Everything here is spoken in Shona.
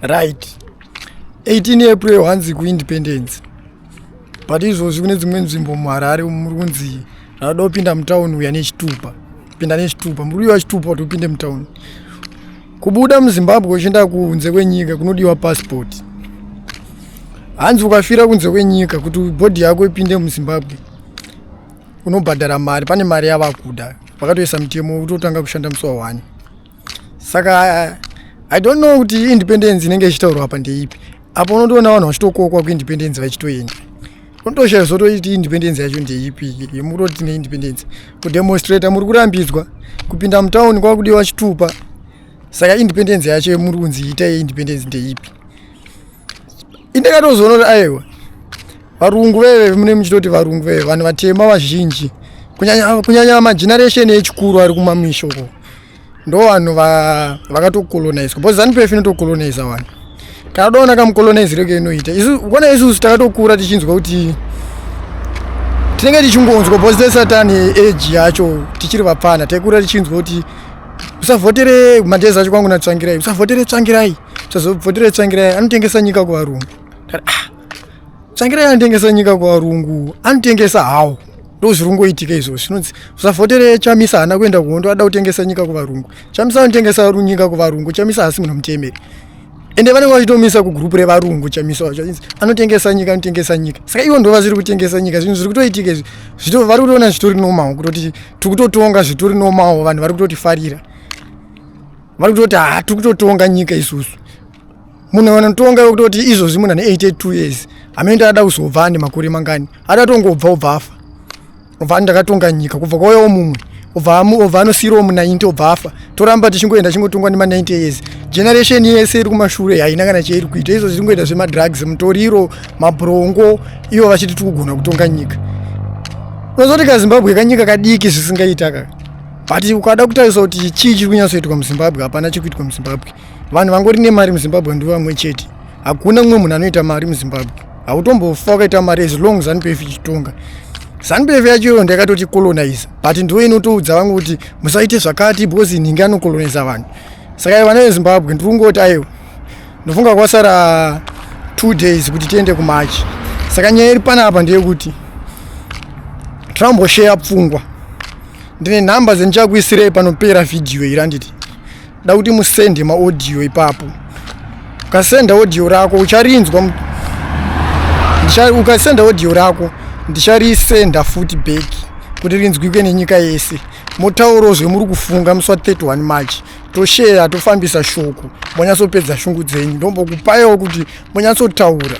Right. 18 April hanzi kuindependence. But izvozvi kune dzimwe nzvimbo muHarare muri kunzi rada kupinda mutauni uya nechitupa. Pinda nechitupa. Muri wa chitupa kuti upinde mutauni. Kubuda muZimbabwe uchienda kunze kwenyika kunodiwa passport. Hanzi ukafira kunze kwenyika kuti bhodhi yako ipinde muZimbabwe. Unobhadhara mari, pane mari yavakuda. Vakatoisa mutemo utotanga kushanda musi wa 1. Saka I don't know kuti independence inenge ichitaurwa apa ndeipi. Apo unotoona vanhu vachitokokwa kuindependence vachitoenda. Unotoshaya zotoiti independence yacho ndeipi. Yemuroti neindependence. Kudemonstrata muri kurambidzwa kupinda mutauni kwakudiwa chitupa. Saka independence yacho muri kunzi itai independence ndeipi. Indakatozoona kuti aiwa varungu veve mune muchitoti varungu veve vanhu vatema vazhinji kunyanya mageneration echikuru ari kumamisha uko ndo vanhu vakatokolonize because ZANU-PF inotokolonize vanhu kana daona kamukolonizire keinoita ukona isusu takatokura tichinzwa kuti tinenge tichingonzwa because satani age yacho tichiri vapfana taikura tichinzwa kuti usavhotere madhezi acho kwangu naTsvangirai usavhotere Tsvangirai usavhotere Tsvangirai anotengesa nyika kuvarungu Tsvangirai anotengesa nyika kuvarungu anotengesa hawo ndozvirongoitika izvozvo zvinonzi usavhotere Chamisa haana kuenda kuhondo ada kutengesa nyika kuvarungu Chamisa anotengesa nyika kuvarungu Chamisa asi munhu mutemeri ende vanenge vachitomisa kugrupu revarungu Chamisa wacho anotengesa nyika saka ivo ndo vasiri kutengesa nyika zvinhu zviri kutoitika izvi vari kutoona zvitori nomawo kutoti tikutotonga zvitori nomawo vanhu vari kutotifarira vari kutoti tiri kutotonga nyika isusu munhu anotonga kutoti izvozvi munhu ane 82 years amene ada kuzobva ane makore mangani adatongobva ubva afa ubva ndakatonga nyika kubva kwauyawo mumwe ubva anosiyirawo mu90 ubva afa toramba tichingoenda chingotongwa nema 90 years generation yese iri kumashure haina kana cheiri kuita izvo zviringoita zvemadrugs mutoriro mabrongo ivo vachiti tikugona kutonga nyika unozoti kaZimbabwe kanyika kadiki zvisingaita kaka but ukada kutarisa kuti chii chiri kunyatsoitwa muZimbabwe hapana chikuitwa muZimbabwe vanhu vangori nemari muZimbabwe ndivo vamwe chete hakuna mumwe munhu anoita mari muZimbabwe hautombofa wakaita mari as long ZANU-PF ichitonga ZANU-PF yacho ndakatoti colonize but ndiwo inotoudza vangu kuti musaite zvakati because nhingi anokoloniza vanhu saka vana veZimbabwe ndiri kungoti aiwa ndofunga kwasara 2 days kuti tiende kumachi saka nyaya iri panapa ndeyekuti tiramboshare pfungwa ndine nhamba dzendichakuisirei panopera vhidhiyo iri handiti da kuti musende maaudio ipapo ukasenda audio rako ucharinzwa ukasenda audio rako ndicharisenda futi back kuti rinzwike nenyika yese mutauro zvemuri kufunga musi wa31 March toshare tofambisa shoko monyatsopedza shungu dzenyu ndombokupaiwo kuti monyatsotaura